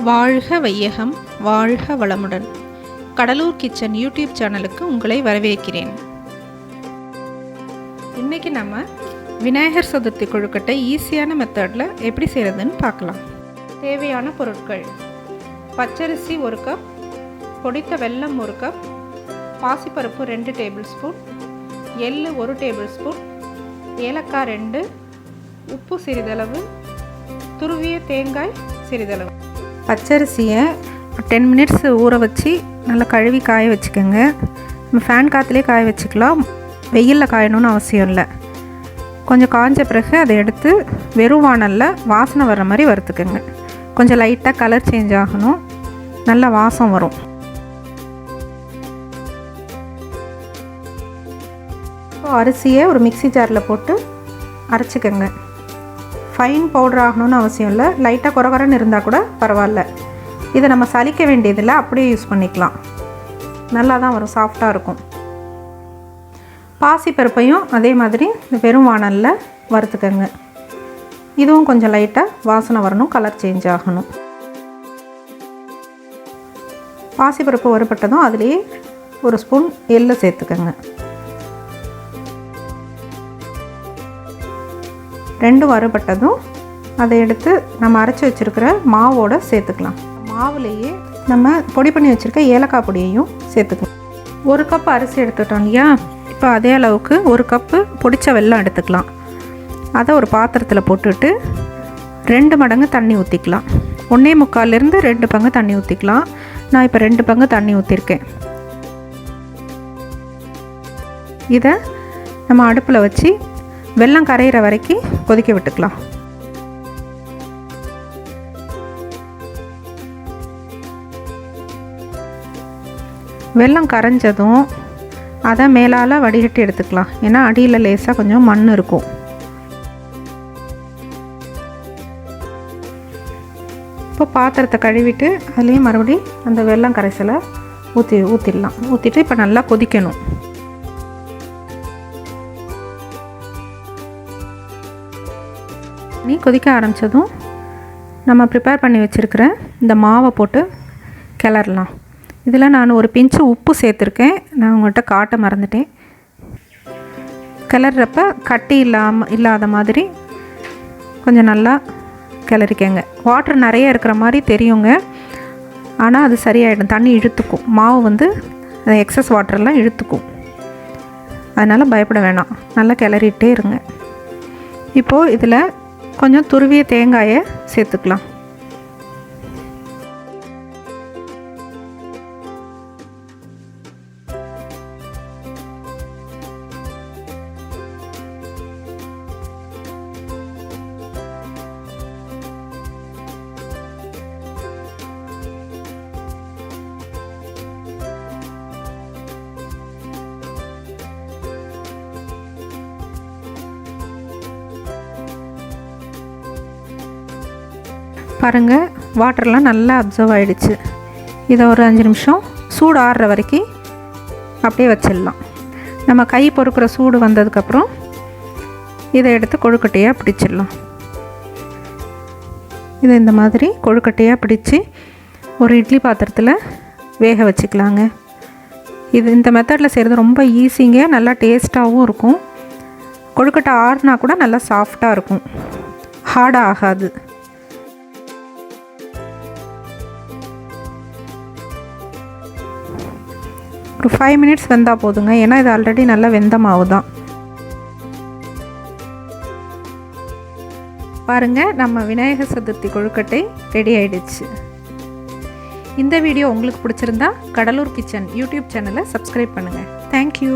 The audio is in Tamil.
வாழ்க வையகம், வாழ்க வளமுடன். கடலூர் கிச்சன் யூடியூப் சேனலுக்கு உங்களை வரவேற்கிறேன். இன்றைக்கி நம்ம விநாயகர் சதுர்த்தி கொழுக்கட்டை ஈஸியான மெத்தடில் எப்படி செய்கிறதுன்னு பார்க்கலாம். தேவையான பொருட்கள்: பச்சரிசி 1 கப், பொடித்த வெல்லம் 1 கப், பாசிப்பருப்பு 2 டேபிள் ஸ்பூன், எள்ளு 1 டேபிள் ஸ்பூன், ஏலக்காய் 2, உப்பு சிறிதளவு, துருவிய தேங்காய் சிறிதளவு. பச்சரிசியை 10 மினிட்ஸ் ஊற வச்சு நல்லா கழுவி காய வச்சுக்கோங்க. நம்ம ஃபேன் காற்றுலேயே காய வச்சுக்கலாம், வெயிலில் காயணும்னு அவசியம் இல்லை. கொஞ்சம் காஞ்ச பிறகு அதை எடுத்து வெறும் வாணலில் வாசனை வர்ற மாதிரி வறுத்துக்கோங்க. கொஞ்சம் லைட்டாக கலர் சேஞ்ச் ஆகணும், நல்ல வாசம் வரும். அரிசியை ஒரு மிக்ஸி ஜாரில் போட்டு அரைச்சிக்கோங்க. ஃபைன் பவுடர் ஆகணும்னு அவசியம் இல்லை, லைட்டாக குறகுறன்னு இருந்தால் கூட பரவாயில்ல. இதை நம்ம சலிக்க வேண்டியதில்லை, அப்படியே யூஸ் பண்ணிக்கலாம். நல்லா தான் வரும், சாஃப்டாக இருக்கும். பாசிப்பருப்பையும் அதே மாதிரி வெறும் வாணலில் வறுத்துக்கோங்க. இதுவும் கொஞ்சம் லைட்டாக வாசனை வரணும், கலர் சேஞ்ச் ஆகணும். பாசிப்பருப்பு வறுபட்டதும் அதுலேயே 1 ஸ்பூன் எள்ளு சேர்த்துக்கோங்க. 2 வறுபட்டதும் அதை எடுத்து நம்ம அரைச்சி வச்சுருக்கிற மாவோடு சேர்த்துக்கலாம். மாவுலேயே நம்ம பொடி பண்ணி வச்சுருக்க ஏலக்காய் பொடியையும் சேர்த்துக்கலாம். 1 கப் அரிசி எடுத்துட்டோம் இல்லையா, இப்போ அதே அளவுக்கு 1 கப்பு பொடிச்ச வெல்லம் எடுத்துக்கலாம். அதை ஒரு பாத்திரத்தில் போட்டுட்டு 2 மடங்கு தண்ணி ஊற்றிக்கலாம். 1.25லேருந்து 2 பங்கு தண்ணி ஊற்றிக்கலாம். நான் இப்போ 2 பங்கு தண்ணி ஊற்றிருக்கேன். இதை நம்ம அடுப்பில் வச்சு வெல்லம் கரையிற வரைக்கும் கொதிக்க விட்டுக்கலாம். வெல்லம் கரைஞ்சதும் அதை மேலால் வடிகட்டி எடுத்துக்கலாம், ஏன்னா அடியில் லேசாக கொஞ்சம் மண் இருக்கும். இப்போ பாத்திரத்தை கழுவிட்டு அதுலேயும் மறுபடியும் அந்த வெல்லம் கரைசலை ஊற்றிடலாம். ஊற்றிட்டு இப்போ நல்லா கொதிக்கணும். கொதிக்க ஆரம்பித்ததும் நம்ம ப்ரிப்பேர் பண்ணி வச்சுருக்கிற இந்த மாவை போட்டு கிளறலாம். இதில் நான் ஒரு பிஞ்சு உப்பு சேர்த்துருக்கேன், நான் உங்கள்கிட்ட காட்ட மறந்துட்டேன். கிளறப்ப கட்டி இல்லாத மாதிரி கொஞ்சம் நல்லா கிளறிக்கங்க. வாட்டர் நிறைய இருக்கிற மாதிரி தெரியுங்க, ஆனால் அது சரியாயிடும். தண்ணி இழுத்துக்கும், மாவு வந்து எக்ஸஸ் வாட்டர்லாம் இழுத்துக்கும். அதனால் பயப்பட வேணாம், நல்லா கிளறிட்டே இருங்க. இப்போது இதில் கொஞ்சம் துருவிய தேங்காயை சேர்த்துக்கலாம். பாருங்கள், வாட்டர்லாம் நல்லா அப்சர்வ் ஆகிடுச்சு. இதை ஒரு 5 நிமிஷம் சூடு ஆறுற வரைக்கும் அப்படியே வச்சிடலாம். நம்ம கை பொறுக்கிற சூடு வந்ததுக்கப்புறம் இதை எடுத்து கொழுக்கட்டையாக பிடிச்சிடலாம். இதை இந்த மாதிரி கொழுக்கட்டையாக பிடிச்சி ஒரு இட்லி பாத்திரத்தில் வேக வச்சுக்கலாங்க. இந்த மெத்தடில் செய்கிறது ரொம்ப ஈஸிங்க, நல்லா டேஸ்ட்டாகவும் இருக்கும். கொழுக்கட்டை ஆறுனா கூட நல்லா சாஃப்டாக இருக்கும், ஹார்டாக ஆகாது. ஒரு 5 மினிட்ஸ் வெந்தால் போதுங்க, ஏன்னா இது ஆல்ரெடி நல்லா வெந்த மாவு தான். பாருங்கள், நம்ம விநாயகர் சதுர்த்தி கொழுக்கட்டை ரெடி ஆகிடுச்சு. இந்த வீடியோ உங்களுக்கு பிடிச்சிருந்தா கடலூர் கிச்சன் யூடியூப் சேனலை சப்ஸ்கிரைப் பண்ணுங்கள். தேங்க்யூ.